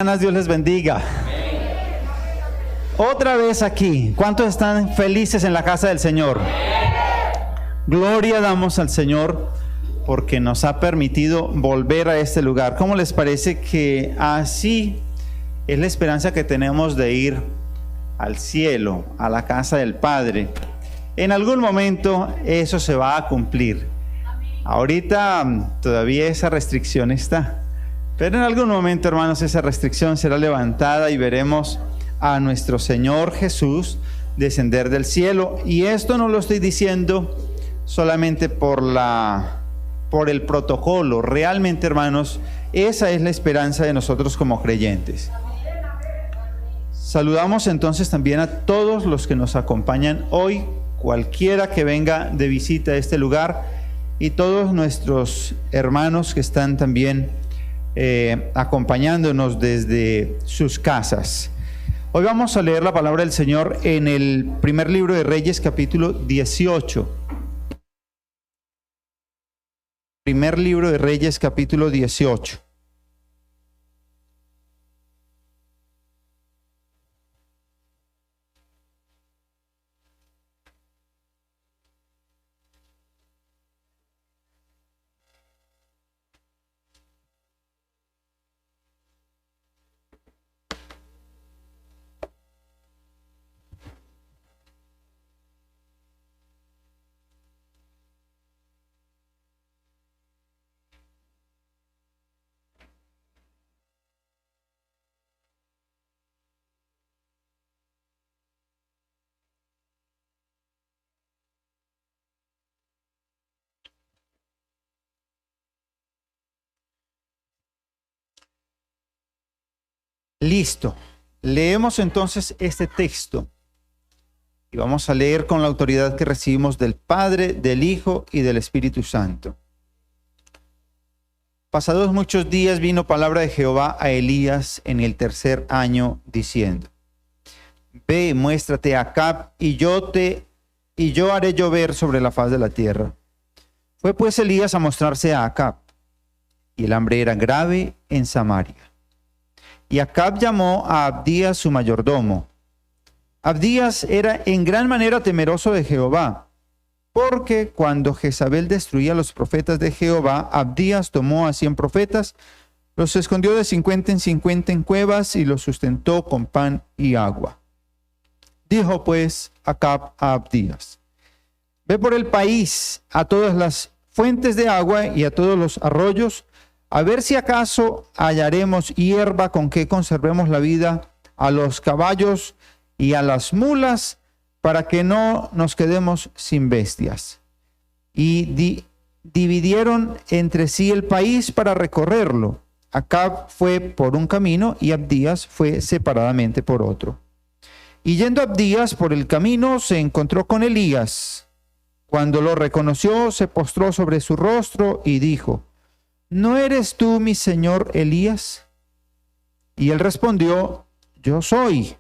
Dios les bendiga. Otra vez aquí. ¿Cuántos están felices en la casa del Señor? Gloria damos al Señor porque nos ha permitido volver a este lugar. ¿Cómo les parece que así es la esperanza que tenemos de ir al cielo, a la casa del Padre? En algún momento eso se va a cumplir. Ahorita todavía esa restricción está. Pero en algún momento, hermanos, esa restricción será levantada y veremos a nuestro Señor Jesús descender del cielo. Y esto no lo estoy diciendo solamente por el protocolo. Realmente, hermanos, esa es la esperanza de nosotros como creyentes. Saludamos entonces también a todos los que nos acompañan hoy, cualquiera que venga de visita a este lugar, y todos nuestros hermanos que están también acompañándonos desde sus casas. Hoy vamos a leer la palabra del Señor en el primer libro de Reyes, capítulo 18. Primer libro de Reyes, capítulo 18. Listo. Leemos entonces este texto y vamos a leer con la autoridad que recibimos del Padre, del Hijo y del Espíritu Santo. Pasados muchos días vino palabra de Jehová a Elías en el tercer año, diciendo: Ve, muéstrate a Acab, y yo haré llover sobre la faz de la tierra. Fue pues Elías a mostrarse a Acab, y el hambre era grave en Samaria. Y Acab llamó a Abdías su mayordomo. Abdías era en gran manera temeroso de Jehová, porque cuando Jezabel destruía a los profetas de Jehová, Abdías tomó a 100 profetas, los escondió de 50 en 50 en cuevas y los sustentó con pan y agua. Dijo pues Acab a Abdías: Ve por el país a todas las fuentes de agua y a todos los arroyos, a ver si acaso hallaremos hierba con que conservemos la vida a los caballos y a las mulas, para que no nos quedemos sin bestias. Y dividieron entre sí el país para recorrerlo. Acab fue por un camino y Abdías fue separadamente por otro. Y yendo Abdías por el camino, se encontró con Elías. Cuando lo reconoció, se postró sobre su rostro y dijo: ¿No eres tú mi señor Elías? Y él respondió: Yo soy.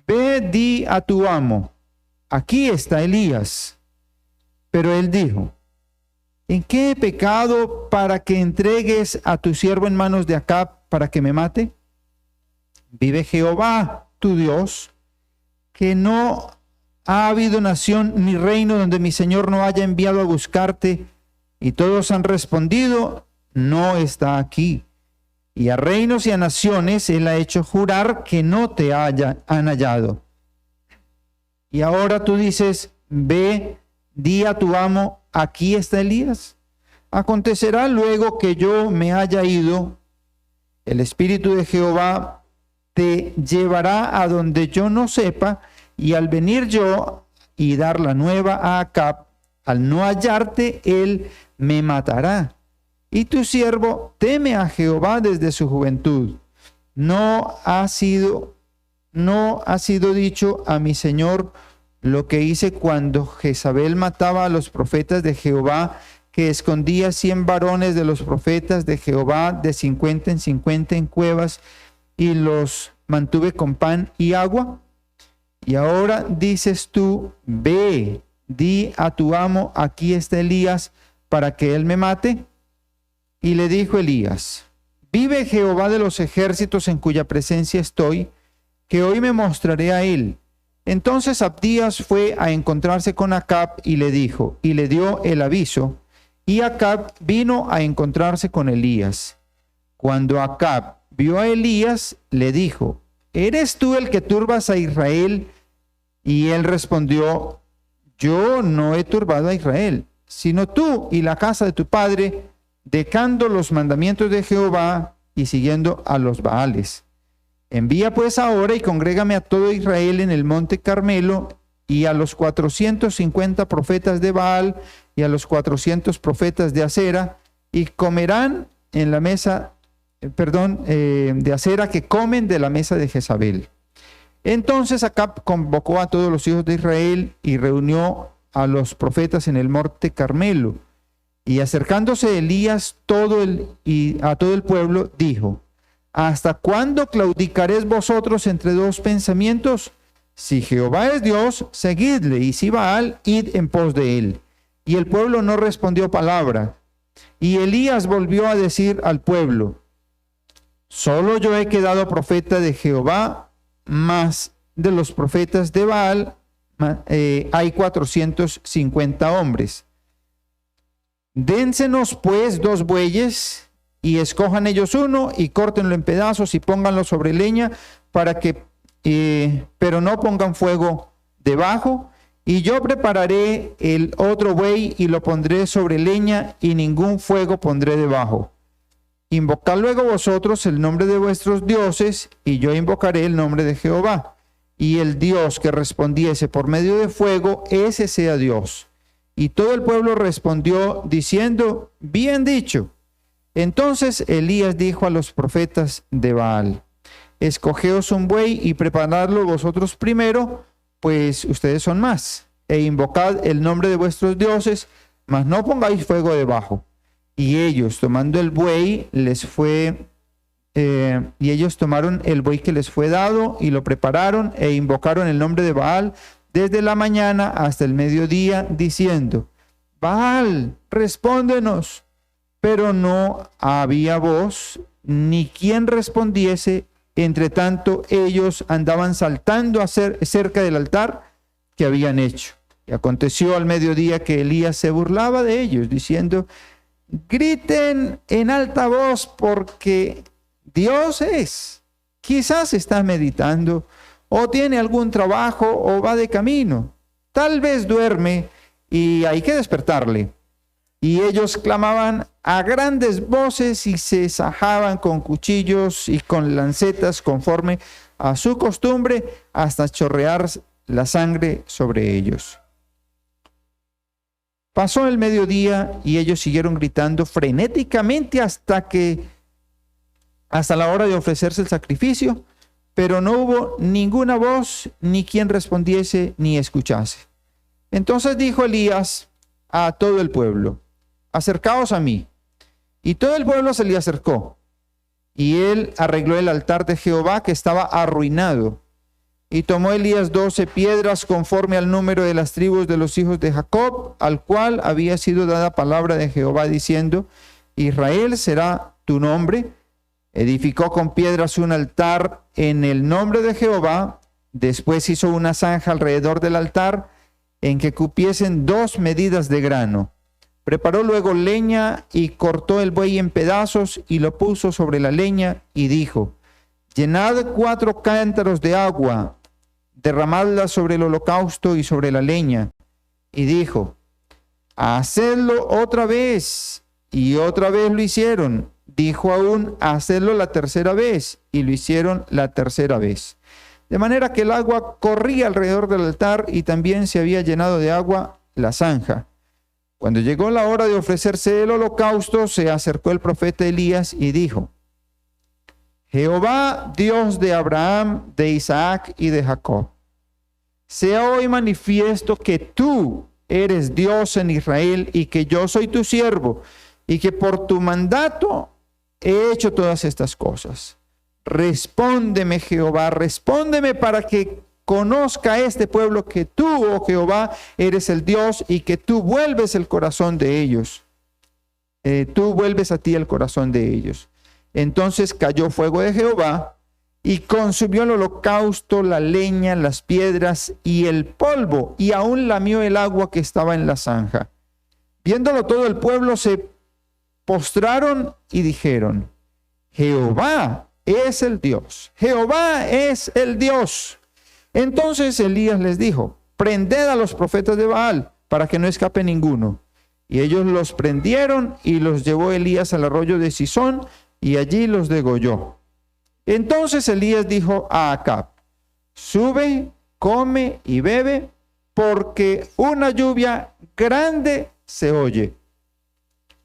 Ve, di a tu amo: Aquí está Elías. Pero él dijo: ¿En qué he pecado para que entregues a tu siervo en manos de Acab para que me mate? Vive Jehová, tu Dios, que no ha habido nación ni reino donde mi señor no haya enviado a buscarte. Y todos han respondido: No está aquí. Y a reinos y a naciones él ha hecho jurar que no te han hallado. Y ahora tú dices: Ve, di a tu amo: Aquí está Elías. Acontecerá luego que yo me haya ido, el Espíritu de Jehová te llevará a donde yo no sepa, y al venir yo y dar la nueva a Acab, al no hallarte, él me matará. Y tu siervo teme a Jehová desde su juventud. No ha sido dicho a mi señor lo que hice cuando Jezabel mataba a los profetas de Jehová, que escondía 100 varones de los profetas de Jehová de 50 en 50 en cuevas, y los mantuve con pan y agua. Y ahora dices tú: Ve, di a tu amo: Aquí está Elías, para que él me mate. Y le dijo Elías: vive Jehová de los ejércitos en cuya presencia estoy, que hoy me mostraré a él. Entonces Abdías fue a encontrarse con Acab y le dijo, y le dio el aviso, y Acab vino a encontrarse con Elías. Cuando Acab vio a Elías, le dijo, ¿eres tú el que turbas a Israel? Y él respondió, yo no he turbado a Israel, sino tú y la casa de tu padre, dejando los mandamientos de Jehová y siguiendo a los Baales. Envía pues ahora y congrégame a todo Israel en el monte Carmelo, y a los 450 profetas de Baal y a los 400 profetas de Acera, y comerán en la mesa, de Acera, que comen de la mesa de Jezabel. Entonces Acab convocó a todos los hijos de Israel y reunió a los profetas en el monte Carmelo. Y acercándose Elías a todo el pueblo, dijo, ¿hasta cuándo claudicaréis vosotros entre dos pensamientos? Si Jehová es Dios, seguidle, y si Baal, id en pos de él. Y el pueblo no respondió palabra. Y Elías volvió a decir al pueblo, solo yo he quedado profeta de Jehová, mas de los profetas de Baal hay 450 hombres. Dénsenos pues 2 bueyes, y escojan ellos uno, y córtenlo en pedazos, y pónganlo sobre leña, pero no pongan fuego debajo. Y yo prepararé el otro buey, y lo pondré sobre leña, y ningún fuego pondré debajo. Invocad luego vosotros el nombre de vuestros dioses, y yo invocaré el nombre de Jehová. Y el Dios que respondiese por medio de fuego, ese sea Dios. Y todo el pueblo respondió diciendo, bien dicho. Entonces Elías dijo a los profetas de Baal, escogeos un buey y preparadlo vosotros primero, pues ustedes son más, e invocad el nombre de vuestros dioses, mas no pongáis fuego debajo. Y ellos, tomando el buey, ellos tomaron el buey que les fue dado y lo prepararon e invocaron el nombre de Baal desde la mañana hasta el mediodía, diciendo, Baal, respóndenos. Pero no había voz, ni quien respondiese. Entre tanto, ellos andaban saltando cerca del altar que habían hecho. Y aconteció al mediodía que Elías se burlaba de ellos, diciendo, griten en alta voz, porque Dios es. Quizás está meditando, o tiene algún trabajo, o va de camino. Tal vez duerme, y hay que despertarle. Y ellos clamaban a grandes voces y se sajaban con cuchillos y con lancetas conforme a su costumbre hasta chorrear la sangre sobre ellos. Pasó el mediodía y ellos siguieron gritando frenéticamente hasta la hora de ofrecerse el sacrificio, pero no hubo ninguna voz, ni quien respondiese ni escuchase. Entonces dijo Elías a todo el pueblo, acercaos a mí. Y todo el pueblo se le acercó. Y él arregló el altar de Jehová que estaba arruinado. Y tomó Elías 12 piedras conforme al número de las tribus de los hijos de Jacob, al cual había sido dada palabra de Jehová diciendo, Israel será tu nombre. Edificó con piedras un altar en el nombre de Jehová. Después hizo una zanja alrededor del altar en que cupiesen 2 medidas de grano. Preparó luego leña y cortó el buey en pedazos y lo puso sobre la leña y dijo, llenad 4 cántaros de agua, derramadla sobre el holocausto y sobre la leña. Y dijo, hacedlo otra vez. Y otra vez lo hicieron. Dijo aún, hacedlo la tercera vez. Y lo hicieron la tercera vez. De manera que el agua corría alrededor del altar y también se había llenado de agua la zanja. Cuando llegó la hora de ofrecerse el holocausto, se acercó el profeta Elías y dijo, Jehová, Dios de Abraham, de Isaac y de Jacob, sea hoy manifiesto que tú eres Dios en Israel y que yo soy tu siervo y que por tu mandato he hecho todas estas cosas. Respóndeme, Jehová, respóndeme para que conozca este pueblo que tú, oh Jehová, eres el Dios y que tú vuelves el corazón de ellos. Tú vuelves a ti el corazón de ellos. Entonces cayó fuego de Jehová y consumió el holocausto, la leña, las piedras y el polvo, y aún lamió el agua que estaba en la zanja. Viéndolo todo el pueblo se postraron y dijeron: Jehová es el Dios, Jehová es el Dios. Entonces Elías les dijo: prended a los profetas de Baal, para que no escape ninguno. Y ellos los prendieron, y los llevó Elías al arroyo de Sisón, y allí los degolló. Entonces Elías dijo a Acab: sube, come y bebe, porque una lluvia grande se oye.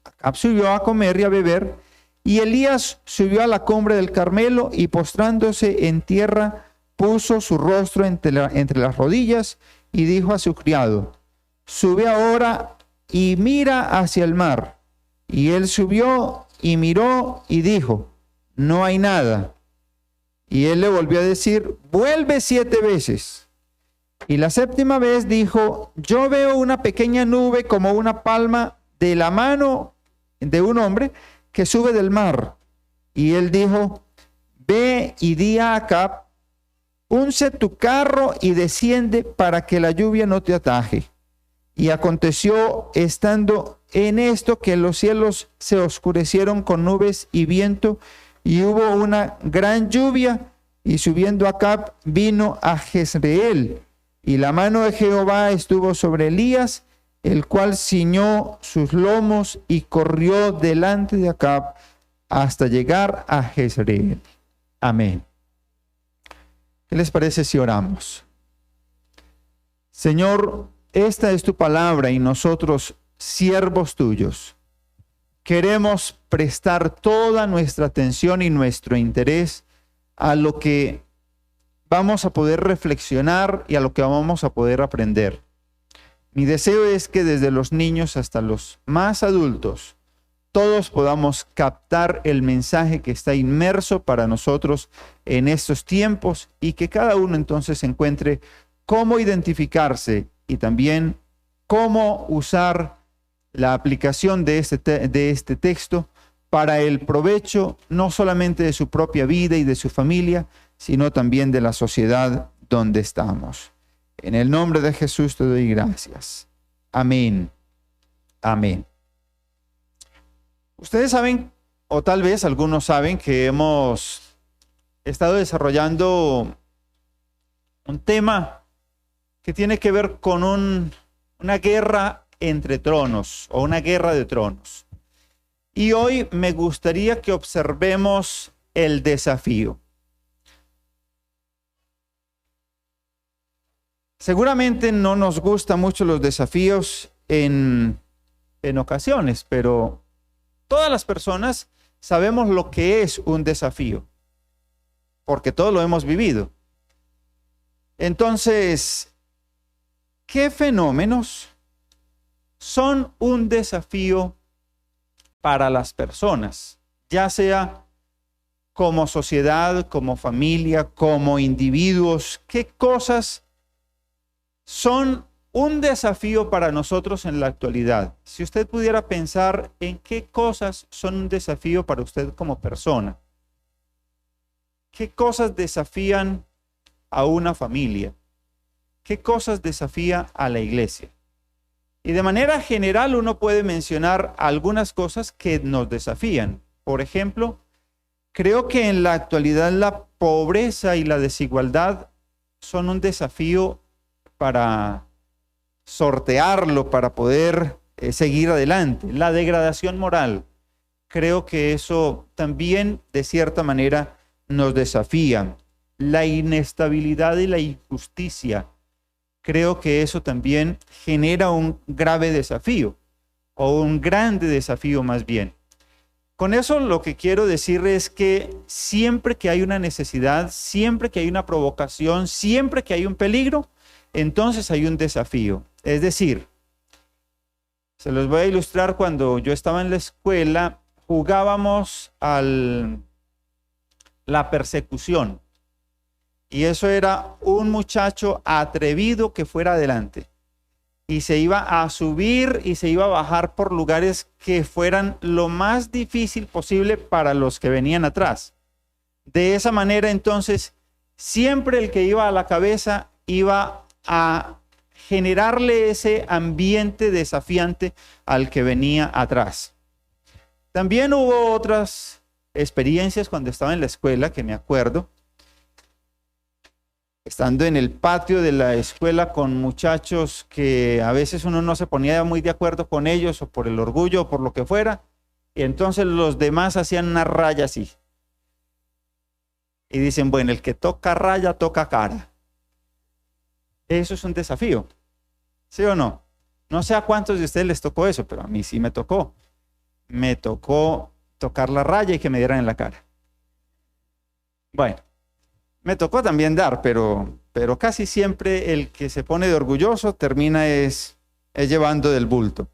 Acab subió a comer y a beber, y Elías subió a la cumbre del Carmelo, y postrándose en tierra, puso su rostro entre las rodillas, y dijo a su criado: sube ahora y mira hacia el mar. Y él subió y miró y dijo: no hay nada. Y él le volvió a decir: vuelve 7 veces. Y la 7ª vez dijo: yo veo una pequeña nube como una palma de la mano de un hombre que sube del mar. Y él dijo: ve y di a Acab: unce tu carro y desciende, para que la lluvia no te ataje. Y aconteció, estando en esto, que los cielos se oscurecieron con nubes y viento, y hubo una gran lluvia, y subiendo Acab vino a Jezreel, y la mano de Jehová estuvo sobre Elías, el cual ciñó sus lomos y corrió delante de Acab hasta llegar a Jezreel. Amén. ¿Qué les parece si oramos? Señor, esta es tu palabra, y nosotros, siervos tuyos, queremos prestar toda nuestra atención y nuestro interés a lo que vamos a poder reflexionar y a lo que vamos a poder aprender. Mi deseo es que desde los niños hasta los más adultos, todos podamos captar el mensaje que está inmerso para nosotros en estos tiempos, y que cada uno entonces encuentre cómo identificarse y también cómo usar la aplicación de este texto para el provecho no solamente de su propia vida y de su familia, sino también de la sociedad donde estamos. En el nombre de Jesús te doy gracias. Amén. Amén. Ustedes saben, o tal vez algunos saben, que hemos estado desarrollando un tema que tiene que ver con una guerra entre tronos, o una guerra de tronos. Y hoy me gustaría que observemos el desafío. Seguramente no nos gustan mucho los desafíos en ocasiones, pero todas las personas sabemos lo que es un desafío, porque todos lo hemos vivido. Entonces, ¿qué fenómenos son un desafío para las personas, ya sea como sociedad, como familia, como individuos? ¿Qué cosas son un desafío para nosotros en la actualidad? Si usted pudiera pensar en qué cosas son un desafío para usted como persona, ¿qué cosas desafían a una familia? ¿Qué cosas desafía a la iglesia? Y de manera general uno puede mencionar algunas cosas que nos desafían. Por ejemplo, creo que en la actualidad la pobreza y la desigualdad son un desafío para sortearlo, para poder seguir adelante. La degradación moral, creo que eso también de cierta manera nos desafía. La inestabilidad y la injusticia, creo que eso también genera un grave desafío, o un grande desafío más bien. Con eso lo que quiero decir es que siempre que hay una necesidad, siempre que hay una provocación, siempre que hay un peligro, entonces hay un desafío. Es decir, se los voy a ilustrar. Cuando yo estaba en la escuela, jugábamos a la persecución. Y eso era un muchacho atrevido que fuera adelante. y se iba a subir y se iba a bajar por lugares que fueran lo más difícil posible para los que venían atrás. De esa manera, entonces, siempre el que iba a la cabeza iba a generarle ese ambiente desafiante al que venía atrás. También hubo otras experiencias cuando estaba en la escuela, que me acuerdo, estando en el patio de la escuela con muchachos que a veces uno no se ponía muy de acuerdo con ellos, o por el orgullo o por lo que fuera, y entonces los demás hacían una raya así. Y dicen, bueno, el que toca raya, toca cara. Eso es un desafío, ¿sí o no? No sé a cuántos de ustedes les tocó eso, pero a mí sí me tocó. Me tocó tocar la raya y que me dieran en la cara. Bueno. Me tocó también dar, pero casi siempre el que se pone de orgulloso termina es llevando del bulto.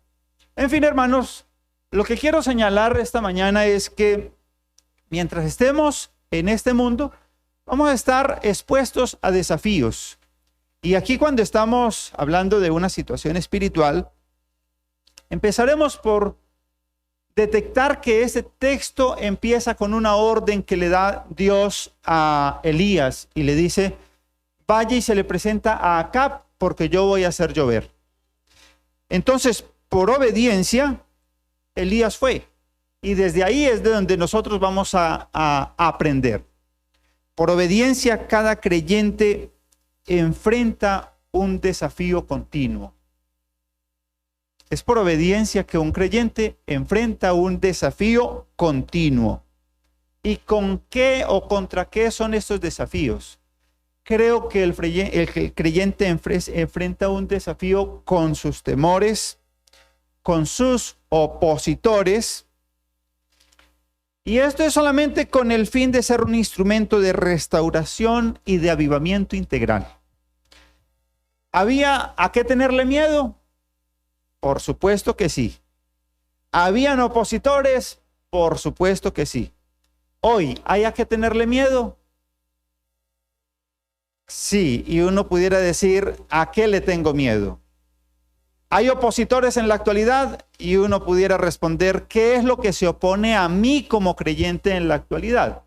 En fin, hermanos, lo que quiero señalar esta mañana es que mientras estemos en este mundo, vamos a estar expuestos a desafíos. Y aquí, cuando estamos hablando de una situación espiritual, empezaremos por detectar que ese texto empieza con una orden que le da Dios a Elías y le dice, vaya y se le presenta a Acab porque yo voy a hacer llover. Entonces, por obediencia, Elías fue. Y desde ahí es de donde nosotros vamos a aprender. Por obediencia, cada creyente enfrenta un desafío continuo. Es por obediencia que un creyente enfrenta un desafío continuo. ¿Y con qué o contra qué son estos desafíos? Creo que el creyente enfrenta un desafío con sus temores, con sus opositores. Y esto es solamente con el fin de ser un instrumento de restauración y de avivamiento integral. ¿Había a qué tenerle miedo? Por supuesto que sí. ¿Habían opositores? Por supuesto que sí. Hoy, ¿hay a qué tenerle miedo? Sí, y uno pudiera decir, ¿a qué le tengo miedo? ¿Hay opositores en la actualidad? Y uno pudiera responder, ¿qué es lo que se opone a mí como creyente en la actualidad?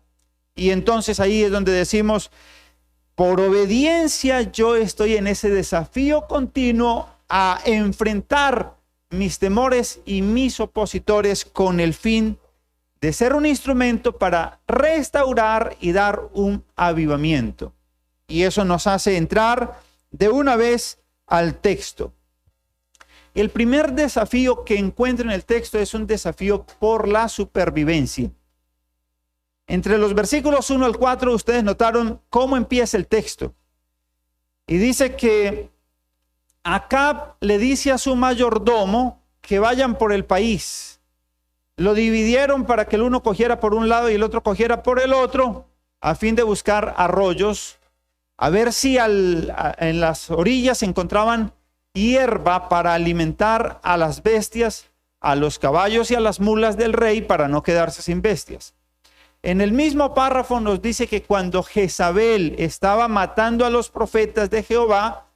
Y entonces ahí es donde decimos, por obediencia yo estoy en ese desafío continuo a enfrentar mis temores y mis opositores con el fin de ser un instrumento para restaurar y dar un avivamiento. Y eso nos hace entrar de una vez al texto. El primer desafío que encuentro en el texto es un desafío por la supervivencia. Entre los versículos 1 al 4 ustedes notaron cómo empieza el texto. Y dice que Acab le dice a su mayordomo que vayan por el país. Lo dividieron para que el uno cogiera por un lado y el otro cogiera por el otro, a fin de buscar arroyos, a ver si en las orillas se encontraban hierba para alimentar a las bestias, a los caballos y a las mulas del rey, para no quedarse sin bestias. En el mismo párrafo nos dice que cuando Jezabel estaba matando a los profetas de Jehová,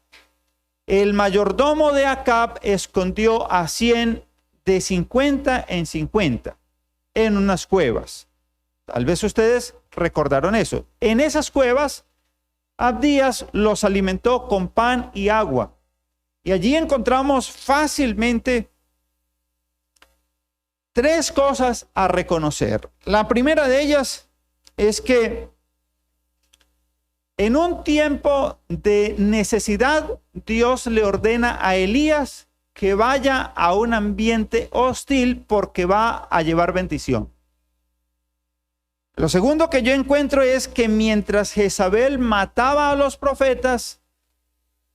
el mayordomo de Acab escondió a 100 de 50 en 50 en unas cuevas. Tal vez ustedes recordaron eso. En esas cuevas, Abdías los alimentó con pan y agua. Y allí encontramos fácilmente tres cosas a reconocer. La primera de ellas es que en un tiempo de necesidad, Dios le ordena a Elías que vaya a un ambiente hostil porque va a llevar bendición. Lo segundo que yo encuentro es que mientras Jezabel mataba a los profetas,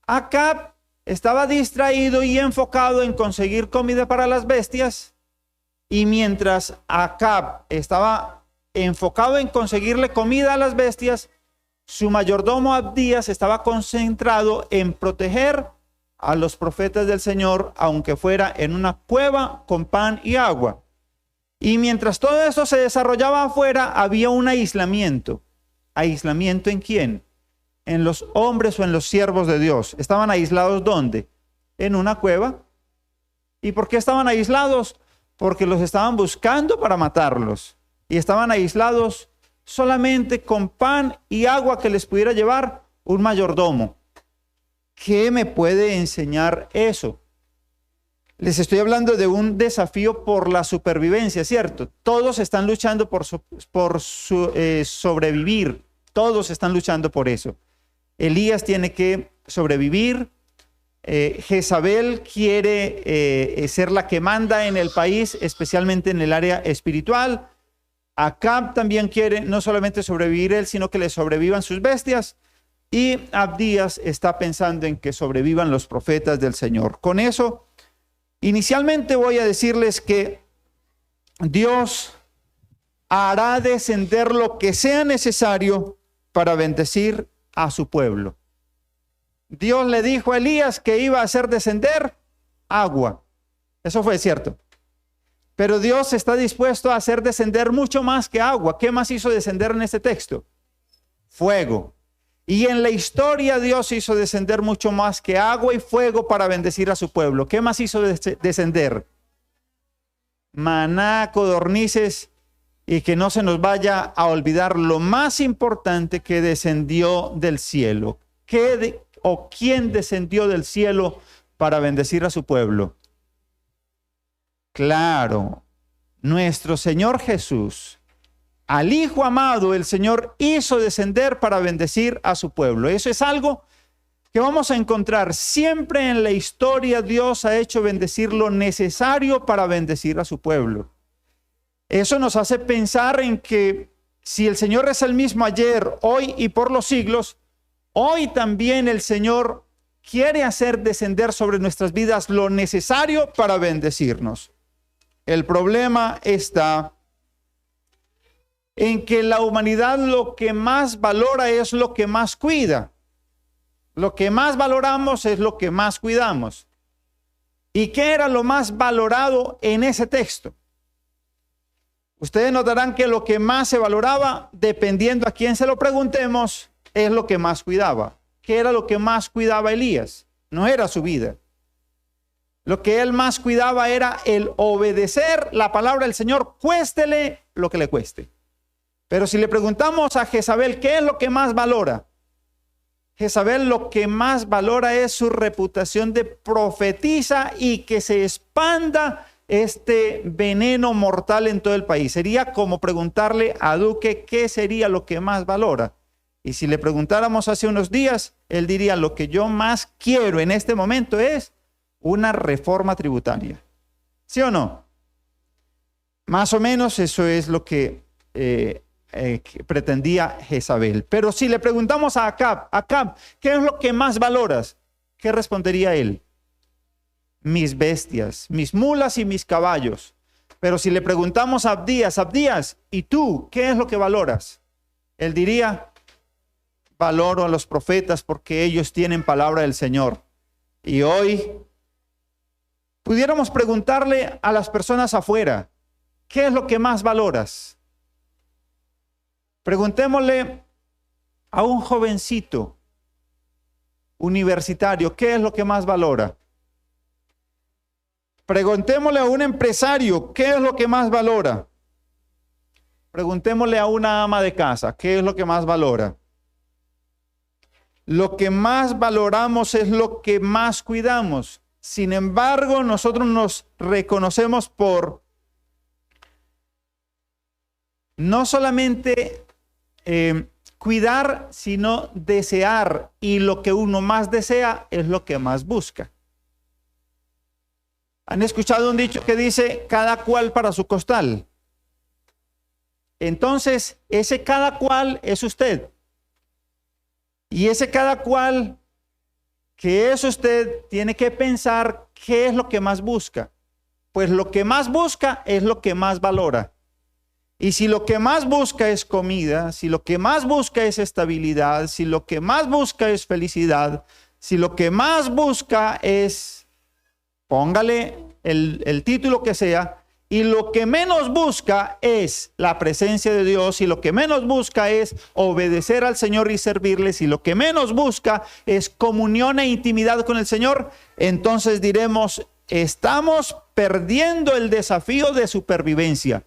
Acab estaba distraído y enfocado en conseguir comida para las bestias. Y mientras Acab estaba enfocado en conseguirle comida a las bestias, su mayordomo Abdías estaba concentrado en proteger a los profetas del Señor, aunque fuera en una cueva con pan y agua. Y mientras todo eso se desarrollaba afuera, había un aislamiento. ¿Aislamiento en quién? En los hombres o en los siervos de Dios. ¿Estaban aislados dónde? en una cueva. ¿Y por qué estaban aislados? Porque los estaban buscando para matarlos. Y estaban aislados solamente con pan y agua que les pudiera llevar un mayordomo. ¿Qué me puede enseñar eso? Les estoy hablando de un desafío por la supervivencia, ¿cierto? Todos están luchando por sobrevivir. Todos están luchando por eso. Elías tiene que sobrevivir. Jezabel quiere ser la que manda en el país, especialmente en el área espiritual. Acab también quiere no solamente sobrevivir él, sino que le sobrevivan sus bestias. Y Abdías está pensando en que sobrevivan los profetas del Señor. Con eso, inicialmente voy a decirles que Dios hará descender lo que sea necesario para bendecir a su pueblo. Dios le dijo a Elías que iba a hacer descender agua. Eso fue cierto. Pero Dios está dispuesto a hacer descender mucho más que agua. ¿Qué más hizo descender en este texto? Fuego. Y en la historia Dios hizo descender mucho más que agua y fuego para bendecir a su pueblo. ¿Qué más hizo descender? Maná, codornices, y que no se nos vaya a olvidar lo más importante que descendió del cielo. ¿Quién descendió del cielo para bendecir a su pueblo? Claro, nuestro Señor Jesús. Al Hijo amado, el Señor hizo descender para bendecir a su pueblo. Eso es algo que vamos a encontrar siempre en la historia. Dios ha hecho bendecir lo necesario para bendecir a su pueblo. Eso nos hace pensar en que si el Señor es el mismo ayer, hoy y por los siglos, hoy también el Señor quiere hacer descender sobre nuestras vidas lo necesario para bendecirnos. El problema está en que la humanidad lo que más valora es lo que más cuida. Lo que más valoramos es lo que más cuidamos. ¿Y qué era lo más valorado en ese texto? Ustedes notarán que lo que más se valoraba, dependiendo a quién se lo preguntemos, es lo que más cuidaba. ¿Qué era lo que más cuidaba Elías? No era su vida. Lo que él más cuidaba era el obedecer la palabra del Señor, cuéstele lo que le cueste. Pero si le preguntamos a Jezabel, ¿qué es lo que más valora? Jezabel lo que más valora es su reputación de profetisa y que se expanda este veneno mortal en todo el país. Sería como preguntarle a Duque qué sería lo que más valora. Y si le preguntáramos hace unos días, él diría: lo que yo más quiero en este momento es una reforma tributaria. ¿Sí o no? Más o menos eso es lo que pretendía Jezabel. Pero si le preguntamos a Acab, ¿qué es lo que más valoras? ¿Qué respondería él? Mis bestias, mis mulas y mis caballos. Pero si le preguntamos a Abdías, ¿y tú qué es lo que valoras? Él diría: valoro a los profetas porque ellos tienen palabra del Señor. Y hoy pudiéramos preguntarle a las personas afuera, ¿qué es lo que más valoras? Preguntémosle a un jovencito universitario, ¿qué es lo que más valora? Preguntémosle a un empresario, ¿qué es lo que más valora? Preguntémosle a una ama de casa, ¿qué es lo que más valora? Lo que más valoramos es lo que más cuidamos. Sin embargo, nosotros nos reconocemos por no solamente cuidar, sino desear. Y lo que uno más desea es lo que más busca. ¿Han escuchado un dicho que dice: cada cual para su costal? Entonces, ese cada cual es usted. Y ese cada cual que es usted tiene que pensar qué es lo que más busca. Pues lo que más busca es lo que más valora. Y si lo que más busca es comida, si lo que más busca es estabilidad, si lo que más busca es felicidad, si lo que más busca es, póngale el título que sea, y lo que menos busca es la presencia de Dios, y lo que menos busca es obedecer al Señor y servirles, y lo que menos busca es comunión e intimidad con el Señor, entonces diremos, estamos perdiendo el desafío de supervivencia,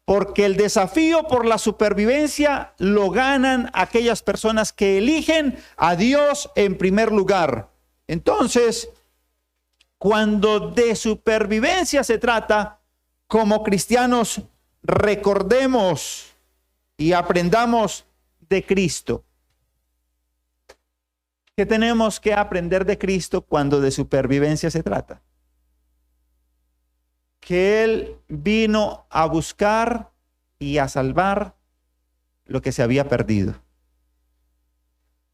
porque el desafío por la supervivencia lo ganan aquellas personas que eligen a Dios en primer lugar. Entonces, cuando de supervivencia se trata, como cristianos, recordemos y aprendamos de Cristo. ¿Qué tenemos que aprender de Cristo cuando de supervivencia se trata? Que Él vino a buscar y a salvar lo que se había perdido.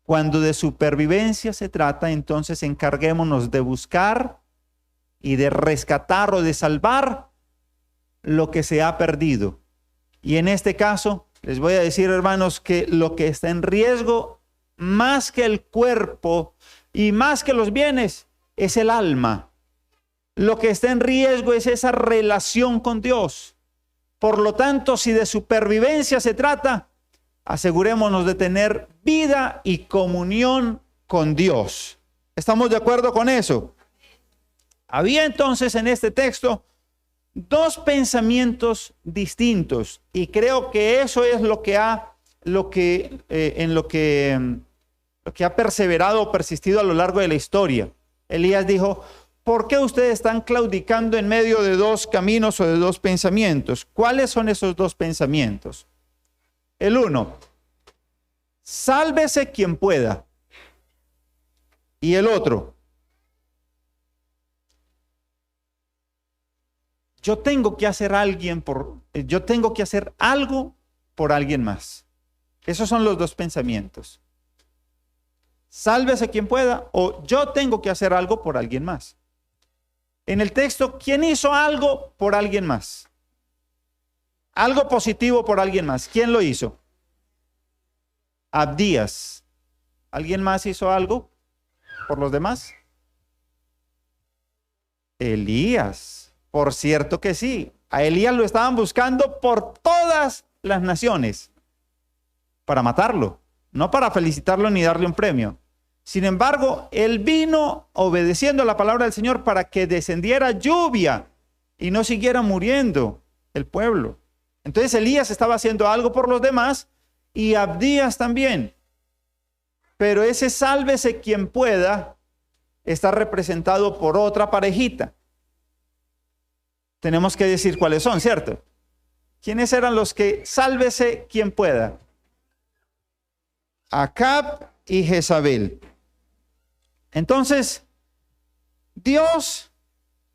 Cuando de supervivencia se trata, entonces encarguémonos de buscar y de rescatar o de salvar lo que se ha perdido. Y en este caso, les voy a decir, hermanos, que lo que está en riesgo, más que el cuerpo y más que los bienes, es el alma. Lo que está en riesgo es esa relación con Dios. Por lo tanto, si de supervivencia se trata, asegurémonos de tener vida y comunión con Dios. ¿Estamos de acuerdo con eso? Había entonces en este texto dos pensamientos distintos, y creo que eso es lo que ha perseverado o persistido a lo largo de la historia. Elías dijo, ¿por qué ustedes están claudicando en medio de dos caminos o de dos pensamientos? ¿Cuáles son esos dos pensamientos? El uno, sálvese quien pueda. Y el otro, yo tengo que hacer algo por alguien más. Esos son los dos pensamientos. Sálvese quien pueda, o yo tengo que hacer algo por alguien más. En el texto, ¿quién hizo algo por alguien más? Algo positivo por alguien más. ¿Quién lo hizo? Abdías. ¿Alguien más hizo algo por los demás? Elías. Por cierto que sí. A Elías lo estaban buscando por todas las naciones para matarlo, no para felicitarlo ni darle un premio. Sin embargo, él vino obedeciendo a la palabra del Señor para que descendiera lluvia y no siguiera muriendo el pueblo. Entonces Elías estaba haciendo algo por los demás y Abdías también. Pero ese sálvese quien pueda está representado por otra parejita. Tenemos que decir cuáles son, ¿cierto? ¿Quiénes eran los que sálvese quien pueda? Acab y Jezabel. Entonces, Dios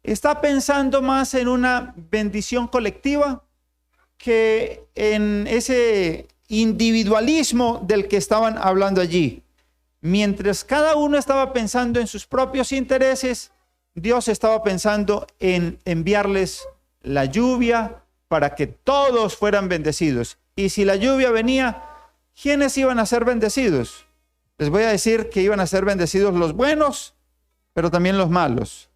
está pensando más en una bendición colectiva que en ese individualismo del que estaban hablando allí. Mientras cada uno estaba pensando en sus propios intereses, Dios estaba pensando en enviarles la lluvia para que todos fueran bendecidos. Y si la lluvia venía, ¿quiénes iban a ser bendecidos? Les voy a decir que iban a ser bendecidos los buenos, pero también los malos.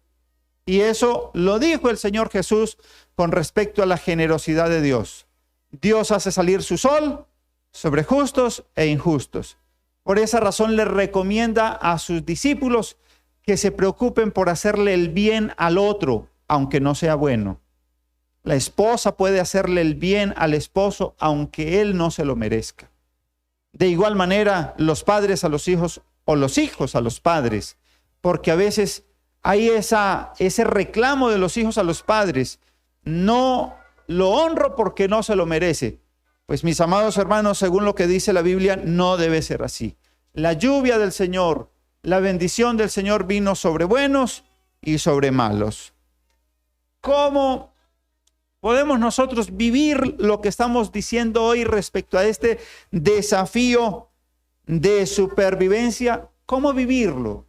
Y eso lo dijo el Señor Jesús con respecto a la generosidad de Dios. Dios hace salir su sol sobre justos e injustos. Por esa razón le recomienda a sus discípulos que se preocupen por hacerle el bien al otro, aunque no sea bueno. La esposa puede hacerle el bien al esposo, aunque él no se lo merezca. De igual manera, los padres a los hijos o los hijos a los padres, porque a veces hay ese reclamo de los hijos a los padres. No lo honro porque no se lo merece. Pues mis amados hermanos, según lo que dice la Biblia, no debe ser así. La lluvia del Señor, la bendición del Señor vino sobre buenos y sobre malos. ¿Cómo podemos nosotros vivir lo que estamos diciendo hoy respecto a este desafío de supervivencia? ¿Cómo vivirlo?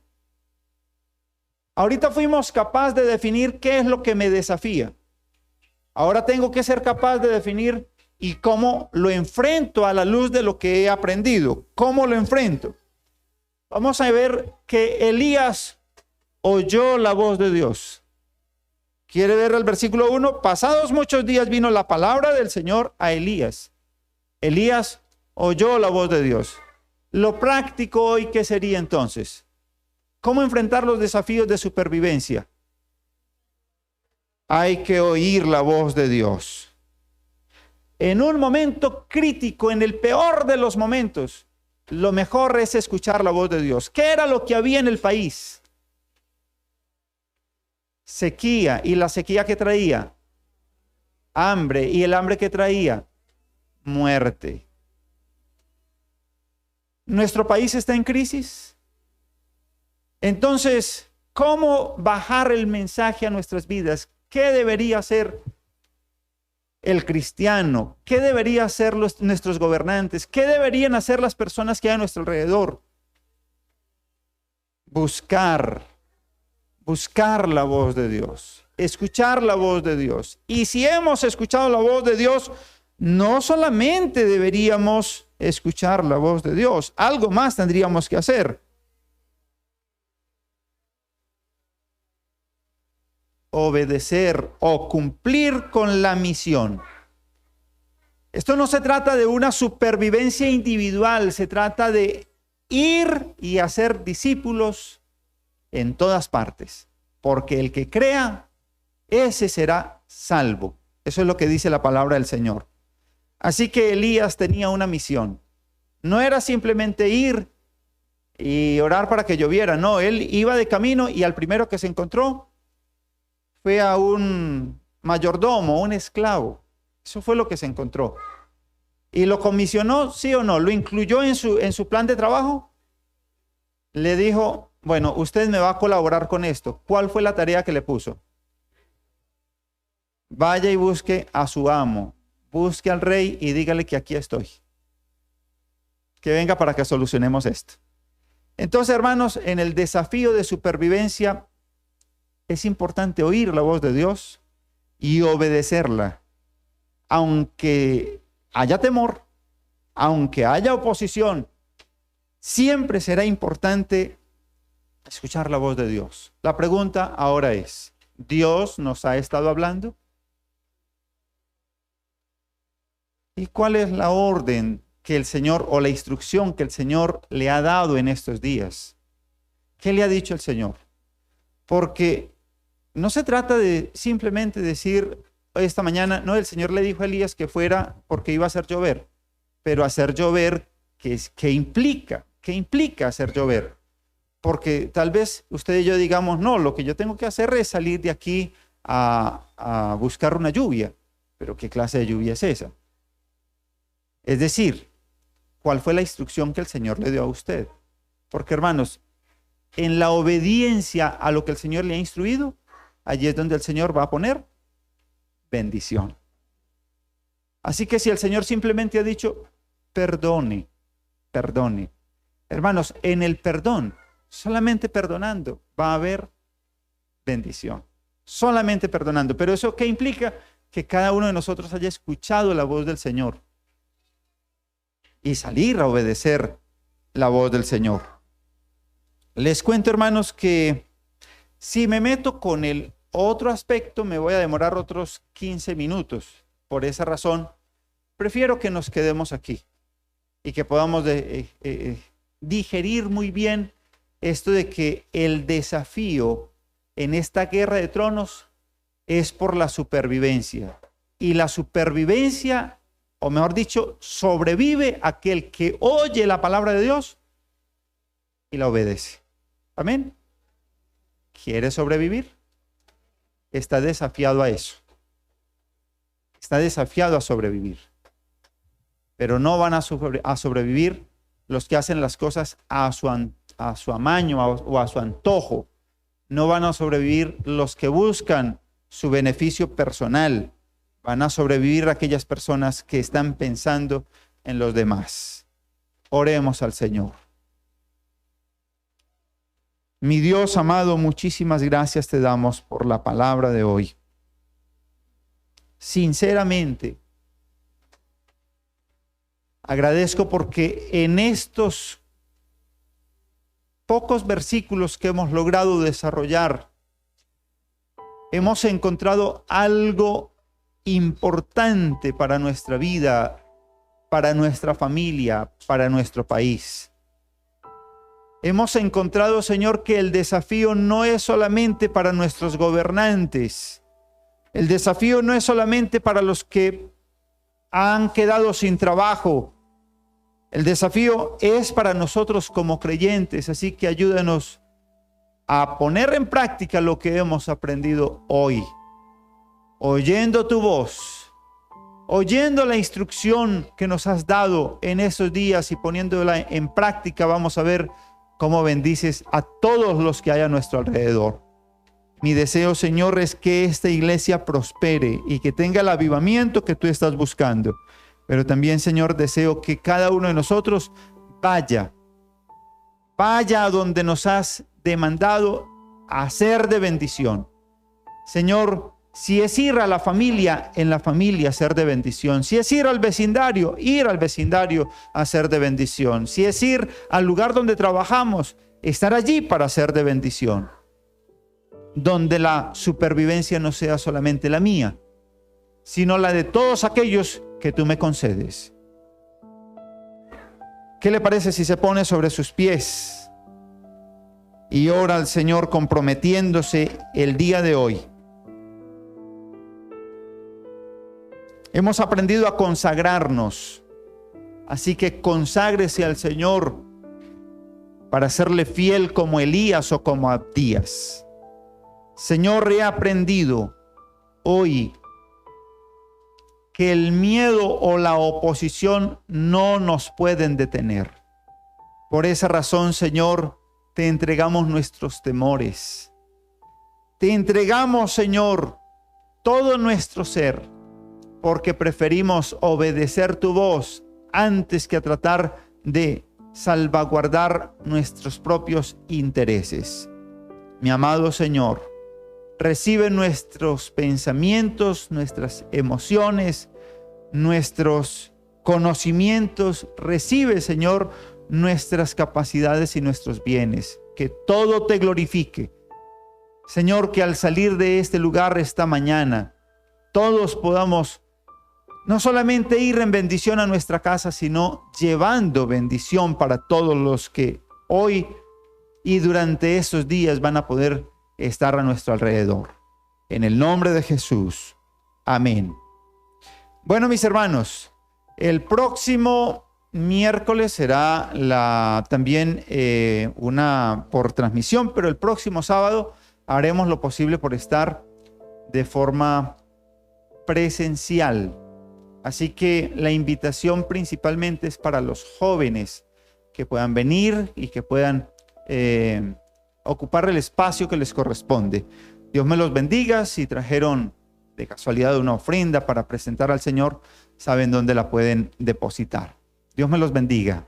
Ahorita fuimos capaces de definir qué es lo que me desafía. Ahora tengo que ser capaz de definir y cómo lo enfrento a la luz de lo que he aprendido. ¿Cómo lo enfrento? Vamos a ver que Elías oyó la voz de Dios. ¿Quiere ver el versículo 1? Pasados muchos días vino la palabra del Señor a Elías. Elías oyó la voz de Dios. Lo práctico hoy, ¿qué sería entonces? ¿Cómo enfrentar los desafíos de supervivencia? Hay que oír la voz de Dios. En un momento crítico, en el peor de los momentos, lo mejor es escuchar la voz de Dios. ¿Qué era lo que había en el país? Sequía. ¿Y la sequía que traía? Hambre. ¿Y el hambre que traía? Muerte. ¿Nuestro país está en crisis? Entonces, ¿cómo bajar el mensaje a nuestras vidas? ¿Qué debería hacer el cristiano? ¿Qué deberían hacer nuestros gobernantes? ¿Qué deberían hacer las personas que hay a nuestro alrededor? Buscar la voz de Dios, escuchar la voz de Dios. Y si hemos escuchado la voz de Dios, no solamente deberíamos escuchar la voz de Dios, algo más tendríamos que hacer. Obedecer o cumplir con la misión. Esto no se trata de una supervivencia individual, se trata de ir y hacer discípulos en todas partes, porque el que crea, ese será salvo. Eso es lo que dice la palabra del Señor. Así que Elías tenía una misión. No era simplemente ir y orar para que lloviera, no, él iba de camino y al primero que se encontró fue a un mayordomo, un esclavo. Eso fue lo que se encontró. ¿Y lo comisionó, sí o no? ¿Lo incluyó en su plan de trabajo? Le dijo, bueno, usted me va a colaborar con esto. ¿Cuál fue la tarea que le puso? Vaya y busque a su amo, busque al rey y dígale que aquí estoy. Que venga para que solucionemos esto. Entonces, hermanos, en el desafío de supervivencia es importante oír la voz de Dios y obedecerla. Aunque haya temor, aunque haya oposición, siempre será importante escuchar la voz de Dios. La pregunta ahora es, ¿Dios nos ha estado hablando? ¿Y cuál es la orden que el Señor o la instrucción que el Señor le ha dado en estos días? ¿Qué le ha dicho el Señor? Porque no se trata de simplemente decir esta mañana, no, el Señor le dijo a Elías que fuera porque iba a hacer llover, pero hacer llover, ¿qué implica? ¿Qué implica hacer llover? Porque tal vez usted y yo digamos, no, lo que yo tengo que hacer es salir de aquí a buscar una lluvia, pero ¿qué clase de lluvia es esa? Es decir, ¿cuál fue la instrucción que el Señor le dio a usted? Porque hermanos, en la obediencia a lo que el Señor le ha instruido, allí es donde el Señor va a poner bendición. Así que si el Señor simplemente ha dicho, perdone, perdone. Hermanos, en el perdón, solamente perdonando va a haber bendición. Solamente perdonando. Pero ¿eso qué implica? Que cada uno de nosotros haya escuchado la voz del Señor y salir a obedecer la voz del Señor. Les cuento, hermanos, que si me meto con el otro aspecto, me voy a demorar otros 15 minutos. Por esa razón, prefiero que nos quedemos aquí y que podamos digerir muy bien esto de que el desafío en esta guerra de tronos es por la supervivencia. Y la supervivencia, o mejor dicho, sobrevive aquel que oye la palabra de Dios y la obedece. Amén. ¿Quiere sobrevivir? Está desafiado a eso. Está desafiado a sobrevivir. Pero no van a sobrevivir los que hacen las cosas a su amaño o a su antojo. No van a sobrevivir los que buscan su beneficio personal. Van a sobrevivir aquellas personas que están pensando en los demás. Oremos al Señor. Mi Dios amado, muchísimas gracias te damos por la palabra de hoy. Sinceramente, agradezco porque en estos pocos versículos que hemos logrado desarrollar, hemos encontrado algo importante para nuestra vida, para nuestra familia, para nuestro país. Hemos encontrado, Señor, que el desafío no es solamente para nuestros gobernantes. El desafío no es solamente para los que han quedado sin trabajo. El desafío es para nosotros como creyentes. Así que ayúdanos a poner en práctica lo que hemos aprendido hoy. Oyendo tu voz, oyendo la instrucción que nos has dado en esos días y poniéndola en práctica, vamos a ver cómo bendices a todos los que hay a nuestro alrededor. Mi deseo, Señor, es que esta iglesia prospere y que tenga el avivamiento que tú estás buscando. Pero también, Señor, deseo que cada uno de nosotros vaya a donde nos has demandado a ser de bendición. Señor, si es ir a la familia, en la familia ser de bendición. Si es ir al vecindario a ser de bendición. Si es ir al lugar donde trabajamos, estar allí para ser de bendición. Donde la supervivencia no sea solamente la mía, sino la de todos aquellos que tú me concedes. ¿Qué le parece si se pone sobre sus pies y ora al Señor comprometiéndose el día de hoy? Hemos aprendido a consagrarnos, así que conságrese al Señor para serle fiel como Elías o como Abdías. Señor, he aprendido hoy que el miedo o la oposición no nos pueden detener. Por esa razón, Señor, te entregamos nuestros temores. Te entregamos, Señor, todo nuestro ser, porque preferimos obedecer tu voz antes que a tratar de salvaguardar nuestros propios intereses. Mi amado Señor, recibe nuestros pensamientos, nuestras emociones, nuestros conocimientos. Recibe, Señor, nuestras capacidades y nuestros bienes. Que todo te glorifique. Señor, que al salir de este lugar esta mañana, todos podamos no solamente ir en bendición a nuestra casa, sino llevando bendición para todos los que hoy y durante estos días van a poder estar a nuestro alrededor. En el nombre de Jesús. Amén. Bueno, mis hermanos, el próximo miércoles será también una por transmisión, pero el próximo sábado haremos lo posible por estar de forma presencial. Así que la invitación principalmente es para los jóvenes que puedan venir y que puedan ocupar el espacio que les corresponde. Dios me los bendiga. Si trajeron de casualidad una ofrenda para presentar al Señor, saben dónde la pueden depositar. Dios me los bendiga.